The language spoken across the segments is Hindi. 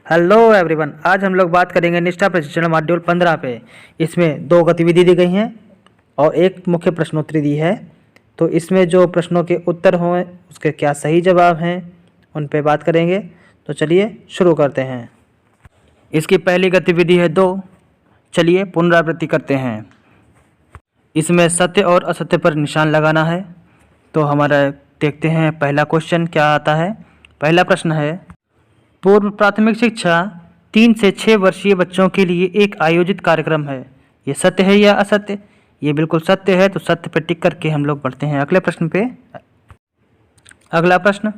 हेलो एवरीवन, आज हम लोग बात करेंगे निष्ठा प्रशिक्षण मॉड्यूल 15 पे। इसमें 2 गतिविधि दी गई हैं और एक मुख्य प्रश्नोत्तरी दी है। तो इसमें जो प्रश्नों के उत्तर हों उसके क्या सही जवाब हैं उन पे बात करेंगे। तो चलिए शुरू करते हैं। इसकी पहली गतिविधि है 2। चलिए पुनरावृत्ति करते हैं। इसमें सत्य और असत्य पर निशान लगाना है। तो हमारा देखते हैं पहला क्वेश्चन क्या आता है। पहला प्रश्न है, पूर्व प्राथमिक शिक्षा 3 से 6 वर्षीय बच्चों के लिए एक आयोजित कार्यक्रम है। ये सत्य है या असत्य? ये बिल्कुल सत्य है, तो सत्य पर टिक करके हम लोग बढ़ते हैं अगले प्रश्न पे। अगला प्रश्न,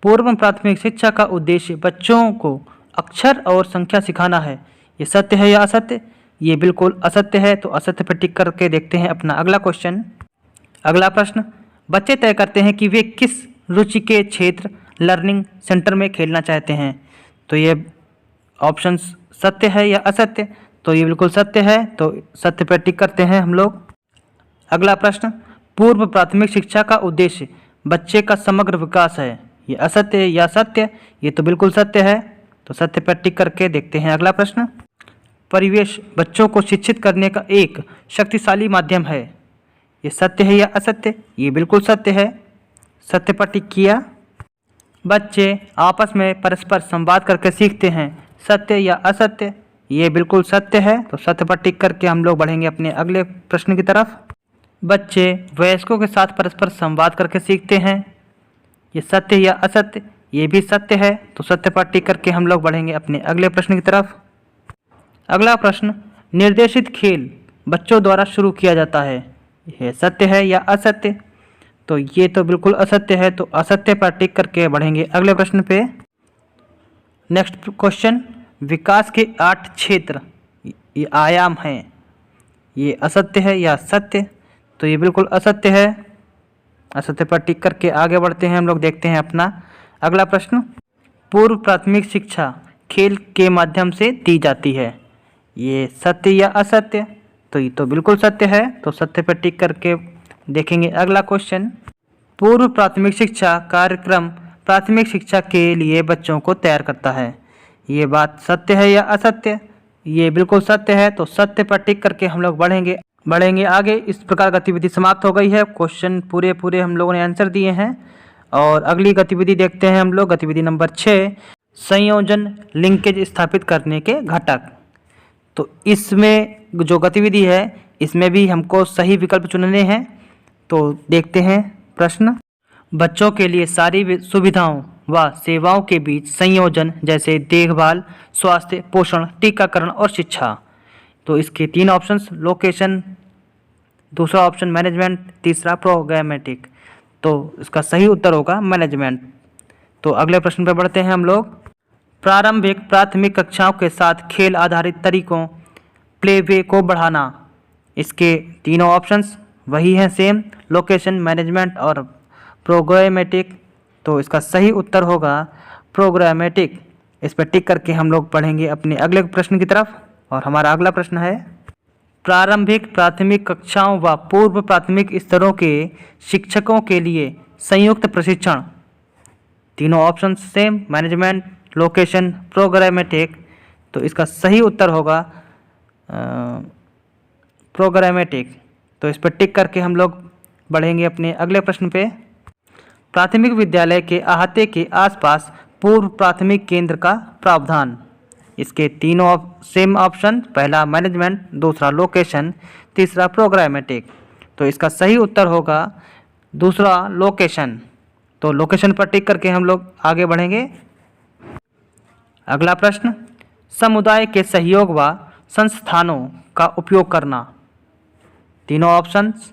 पूर्व प्राथमिक शिक्षा का उद्देश्य बच्चों को अक्षर और संख्या सिखाना है। ये सत्य है या असत्य? ये बिल्कुल असत्य है, तो असत्य पर टिक करके देखते हैं अपना अगला क्वेश्चन। अगला प्रश्न, बच्चे तय करते हैं कि वे किस रुचि के क्षेत्र लर्निंग सेंटर में खेलना चाहते हैं। तो ये ऑप्शन सत्य है या असत्य? तो ये बिल्कुल सत्य है, तो सत्य पर टिक करते हैं हम लोग। अगला प्रश्न, पूर्व प्राथमिक शिक्षा का उद्देश्य बच्चे का समग्र विकास है। ये असत्य है या सत्य? ये तो बिल्कुल सत्य है, तो सत्य पर टिक करके देखते हैं अगला प्रश्न। परिवेश बच्चों को शिक्षित करने का एक शक्तिशाली माध्यम है। ये सत्य है या असत्य? ये बिल्कुल सत्य है, सत्य पर टिक किया। बच्चे आपस में परस्पर संवाद करके सीखते हैं। सत्य या असत्य? ये बिल्कुल सत्य है, तो सत्य पर टिक करके हम लोग बढ़ेंगे अपने अगले प्रश्न की तरफ। बच्चे वयस्कों के साथ परस्पर संवाद करके सीखते हैं। ये सत्य या असत्य? ये भी सत्य है, तो सत्य पर टिक करके हम लोग बढ़ेंगे अपने अगले प्रश्न की तरफ। अगला प्रश्न, निर्देशित खेल बच्चों द्वारा शुरू किया जाता है। यह सत्य है या असत्य? तो ये तो बिल्कुल असत्य है, तो असत्य पर टिक करके बढ़ेंगे अगले प्रश्न पे। नेक्स्ट क्वेश्चन, विकास के 8 क्षेत्र ये आयाम हैं। ये असत्य है या सत्य? तो ये बिल्कुल असत्य है, असत्य पर टिक करके आगे बढ़ते हैं हम लोग। देखते हैं अपना अगला प्रश्न, पूर्व प्राथमिक शिक्षा खेल के माध्यम से दी जाती है। ये सत्य या असत्य? तो ये तो बिल्कुल सत्य है, तो सत्य पर टिक करके देखेंगे अगला क्वेश्चन। पूर्व प्राथमिक शिक्षा कार्यक्रम प्राथमिक शिक्षा के लिए बच्चों को तैयार करता है। ये बात सत्य है या असत्य? ये बिल्कुल सत्य है, तो सत्य पर टिक करके हम लोग बढ़ेंगे आगे। इस प्रकार गतिविधि समाप्त हो गई है। क्वेश्चन पूरे हम लोगों ने आंसर दिए हैं और अगली गतिविधि देखते हैं हम लोग। गतिविधि नंबर 6, संयोजन लिंकेज स्थापित करने के घटक। तो इसमें जो गतिविधि है इसमें भी हमको सही विकल्प चुनने हैं। तो देखते हैं प्रश्न, बच्चों के लिए सारी सुविधाओं व सेवाओं के बीच संयोजन जैसे देखभाल, स्वास्थ्य, पोषण, टीकाकरण और शिक्षा। तो इसके 3 ऑप्शंस, लोकेशन, दूसरा ऑप्शन मैनेजमेंट, तीसरा प्रोग्रामेटिक। तो इसका सही उत्तर होगा मैनेजमेंट। तो अगले प्रश्न पर बढ़ते हैं हम लोग। प्रारंभिक प्राथमिक कक्षाओं के साथ खेल आधारित तरीकों प्लेवे को बढ़ाना। इसके तीनों ऑप्शंस वही हैं सेम, लोकेशन, मैनेजमेंट और प्रोग्रामेटिक। तो इसका सही उत्तर होगा प्रोग्रामेटिक। इस पर टिक करके हम लोग पढ़ेंगे अपने अगले प्रश्न की तरफ। और हमारा अगला प्रश्न है, प्रारंभिक प्राथमिक कक्षाओं व पूर्व प्राथमिक स्तरों के शिक्षकों के लिए संयुक्त प्रशिक्षण। तीनों option same, management, location, programmatic. तो इसका सही उत्तर होगा प्रोग्रामेटिक। तो इस पर टिक करके हम लोग बढ़ेंगे अपने अगले प्रश्न पे। प्राथमिक विद्यालय के अहाते के आसपास पूर्व प्राथमिक केंद्र का प्रावधान। इसके तीनों सेम ऑप्शन, पहला मैनेजमेंट, दूसरा लोकेशन, तीसरा प्रोग्रामेटिक। तो इसका सही उत्तर होगा दूसरा लोकेशन। तो लोकेशन पर टिक करके हम लोग आगे बढ़ेंगे। अगला प्रश्न, समुदाय के सहयोग व संस्थानों का उपयोग करना। तीनों ऑप्शंस,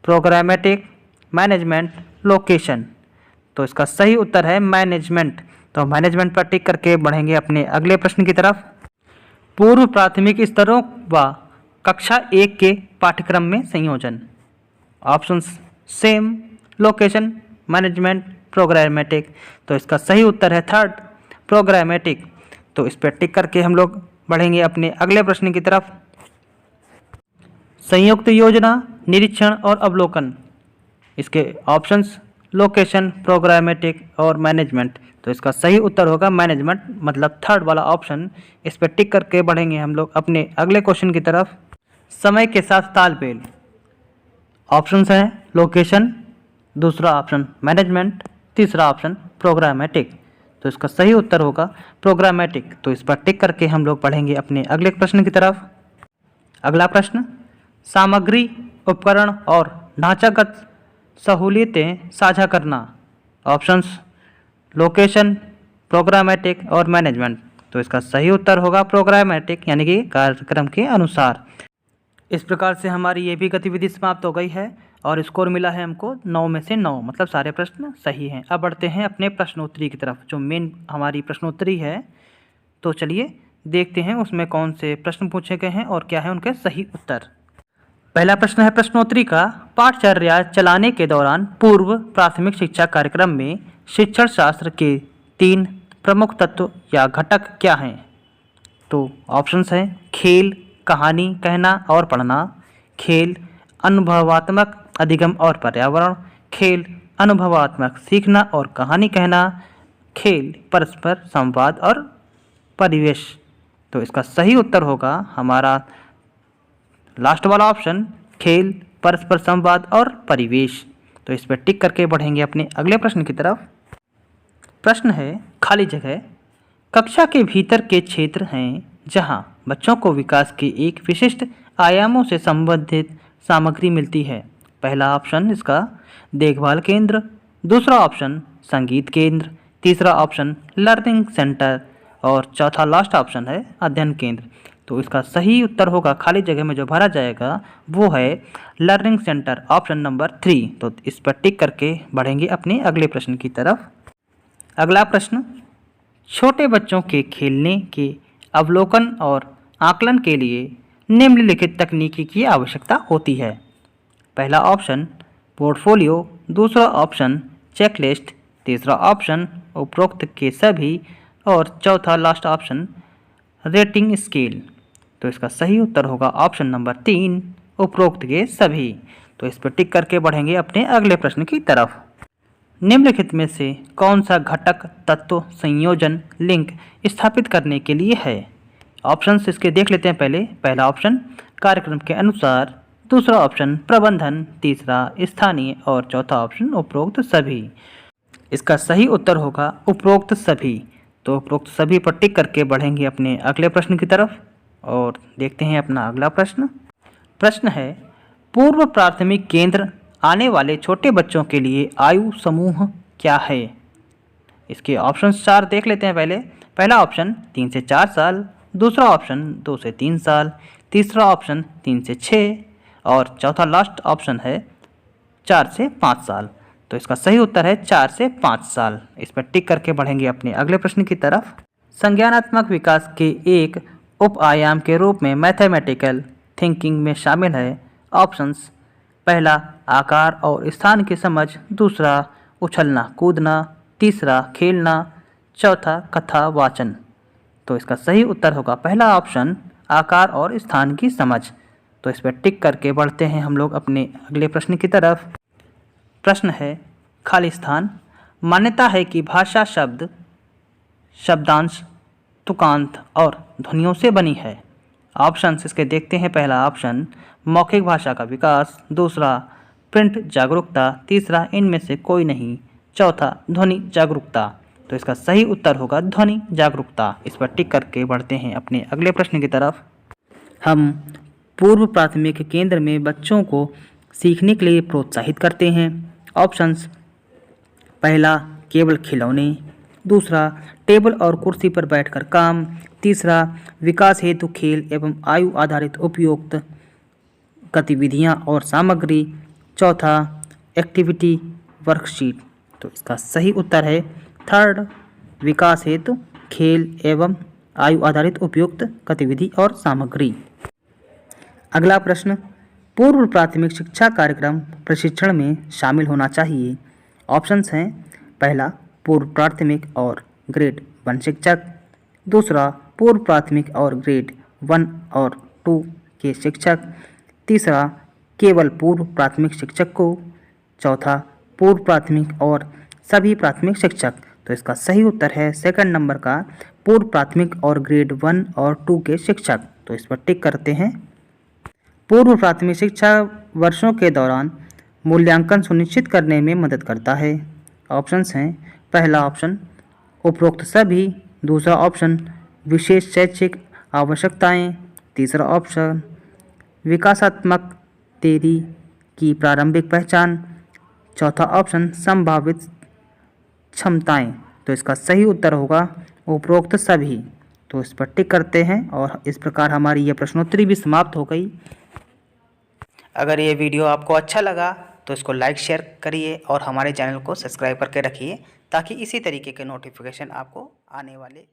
प्रोग्रामेटिक, मैनेजमेंट, लोकेशन। तो इसका सही उत्तर है मैनेजमेंट। तो मैनेजमेंट पर टिक करके बढ़ेंगे अपने अगले प्रश्न की तरफ। पूर्व प्राथमिक स्तरों व कक्षा 1 के पाठ्यक्रम में संयोजन। Options same, location, management, programmatic. तो इसका सही उत्तर है थर्ड, प्रोग्रामेटिक। तो इस पर टिक करके हम लोग बढ़ेंगे अपने अगले प्रश्न की तरफ। संयुक्त योजना, निरीक्षण और अवलोकन। इसके ऑप्शंस, लोकेशन, प्रोग्रामेटिक और मैनेजमेंट। तो इसका सही उत्तर होगा मैनेजमेंट, मतलब थर्ड वाला ऑप्शन। इस पर टिक करके बढ़ेंगे हम लोग अपने अगले क्वेश्चन की तरफ। समय के साथ तालमेल। ऑप्शंस हैं लोकेशन, दूसरा ऑप्शन मैनेजमेंट, तीसरा ऑप्शन प्रोग्रामेटिक। तो इसका सही उत्तर होगा प्रोग्रामेटिक। तो इस पर टिक करके हम लोग पढ़ेंगे अपने अगले प्रश्न की तरफ। अगला प्रश्न, सामग्री, उपकरण और ढांचागत सहूलियतें साझा करना। ऑप्शंस लोकेशन, प्रोग्रामेटिक और मैनेजमेंट। तो इसका सही उत्तर होगा प्रोग्रामेटिक, यानी कि कार्यक्रम के अनुसार। इस प्रकार से हमारी ये भी गतिविधि समाप्त हो गई है और स्कोर मिला है हमको 9 में से 9, मतलब सारे प्रश्न सही हैं। अब बढ़ते हैं अपने प्रश्नोत्तरी की तरफ, जो मेन हमारी प्रश्नोत्तरी है। तो चलिए देखते हैं उसमें कौन से प्रश्न पूछे गए हैं और क्या है उनके सही उत्तर। पहला प्रश्न है प्रश्नोत्तरी का, पाठचर्या चलाने के दौरान पूर्व प्राथमिक शिक्षा कार्यक्रम में शिक्षण शास्त्र के 3 प्रमुख तत्व या घटक क्या हैं। तो ऑप्शंस हैं खेल, कहानी कहना और पढ़ना, खेल अनुभवात्मक अधिगम और पर्यावरण, खेल अनुभवात्मक सीखना और कहानी कहना, खेल परस्पर संवाद और परिवेश। तो इसका सही उत्तर होगा हमारा लास्ट वाला ऑप्शन, खेल परस्पर संवाद और परिवेश। तो इस पर टिक करके बढ़ेंगे अपने अगले प्रश्न की तरफ। प्रश्न है खाली जगह, कक्षा के भीतर के क्षेत्र हैं जहां बच्चों को विकास के एक विशिष्ट आयामों से संबंधित सामग्री मिलती है। पहला ऑप्शन इसका देखभाल केंद्र, दूसरा ऑप्शन संगीत केंद्र, तीसरा ऑप्शन लर्निंग सेंटर और चौथा लास्ट ऑप्शन है अध्ययन केंद्र। तो इसका सही उत्तर होगा खाली जगह में जो भरा जाएगा वो है लर्निंग सेंटर, ऑप्शन नंबर 3। तो इस पर टिक करके बढ़ेंगे अपने अगले प्रश्न की तरफ। अगला प्रश्न, छोटे बच्चों के खेलने के अवलोकन और आकलन के लिए निम्नलिखित तकनीकी की आवश्यकता होती है। पहला ऑप्शन पोर्टफोलियो, दूसरा ऑप्शन चेकलिस्ट, तीसरा ऑप्शन उपरोक्त के सभी और चौथा लास्ट ऑप्शन रेटिंग स्केल। तो इसका सही उत्तर होगा ऑप्शन नंबर 3, उपरोक्त के सभी। तो इस पर टिक करके बढ़ेंगे अपने अगले प्रश्न की तरफ। निम्नलिखित में से कौन सा घटक तत्व संयोजन लिंक स्थापित करने के लिए है। ऑप्शंस इसके देख लेते हैं पहले। पहला ऑप्शन कार्यक्रम के अनुसार, दूसरा ऑप्शन प्रबंधन, तीसरा स्थानीय और चौथा ऑप्शन उपरोक्त सभी। इसका सही उत्तर होगा उपरोक्त सभी। तो उपरोक्त सभी पर टिक करके बढ़ेंगे अपने अगले प्रश्न की तरफ और देखते हैं अपना अगला प्रश्न। प्रश्न है पूर्व प्राथमिक केंद्र आने वाले छोटे बच्चों के लिए आयु समूह क्या है। इसके ऑप्शंस 4 देख लेते हैं पहले। पहला ऑप्शन 3 से 4 साल, दूसरा ऑप्शन 2 से 3 साल, तीसरा ऑप्शन 3 से 6 और चौथा लास्ट ऑप्शन है 4 से 5 साल। तो इसका सही उत्तर है 4 से 5 साल। इस पर टिक करके बढ़ेंगे अपने अगले प्रश्न की तरफ। संज्ञानात्मक विकास के एक उप आयाम के रूप में मैथमेटिकल थिंकिंग में शामिल है। ऑप्शंस पहला आकार और स्थान की समझ, दूसरा उछलना कूदना, तीसरा खेलना, चौथा कथा वाचन। तो इसका सही उत्तर होगा पहला ऑप्शन आकार और स्थान की समझ। तो इस पर टिक करके बढ़ते हैं हम लोग अपने अगले प्रश्न की तरफ। प्रश्न है खाली स्थान, मान्यता है कि भाषा शब्द, शब्दांश, तुकांत और ध्वनियों से बनी है। ऑप्शंस इसके देखते हैं। पहला ऑप्शन मौखिक भाषा का विकास, दूसरा प्रिंट जागरूकता, तीसरा इनमें से कोई नहीं, चौथा ध्वनि जागरूकता। तो इसका सही उत्तर होगा ध्वनि जागरूकता। इस पर टिक करके बढ़ते हैं अपने अगले प्रश्न की तरफ। हम पूर्व प्राथमिक केंद्र में बच्चों को सीखने के लिए प्रोत्साहित करते हैं। ऑप्शंस पहला केवल खिलौने, दूसरा टेबल और कुर्सी पर बैठकर काम, तीसरा विकास हेतु खेल एवं आयु आधारित उपयुक्त गतिविधियां और सामग्री, चौथा एक्टिविटी वर्कशीट। तो इसका सही उत्तर है थर्ड, विकास हेतु खेल एवं आयु आधारित उपयुक्त गतिविधि और सामग्री। अगला प्रश्न, पूर्व प्राथमिक शिक्षा कार्यक्रम प्रशिक्षण में शामिल होना चाहिए। ऑप्शंस हैं पहला पूर्व प्राथमिक और ग्रेड 1 शिक्षक, दूसरा पूर्व प्राथमिक और ग्रेड 1 और 2 के शिक्षक, तीसरा केवल पूर्व प्राथमिक शिक्षक को, चौथा पूर्व प्राथमिक और सभी प्राथमिक शिक्षक। तो इसका सही उत्तर है सेकंड नंबर का पूर्व प्राथमिक और ग्रेड 1 और 2 के शिक्षक। तो इस पर टिक करते हैं। पूर्व प्राथमिक शिक्षा वर्षों के दौरान मूल्यांकन सुनिश्चित करने में मदद करता है। ऑप्शंस हैं, पहला ऑप्शन उपरोक्त सभी, दूसरा ऑप्शन विशेष शैक्षिक आवश्यकताएं, तीसरा ऑप्शन विकासात्मक देरी की प्रारंभिक पहचान, चौथा ऑप्शन संभावित क्षमताएं। तो इसका सही उत्तर होगा उपरोक्त सभी। तो इस पर टिक करते हैं और इस प्रकार हमारी यह प्रश्नोत्तरी भी समाप्त हो गई। अगर ये वीडियो आपको अच्छा लगा तो इसको लाइक शेयर करिए और हमारे चैनल को सब्सक्राइब करके रखिए ताकि इसी तरीके के नोटिफिकेशन आपको आने वाले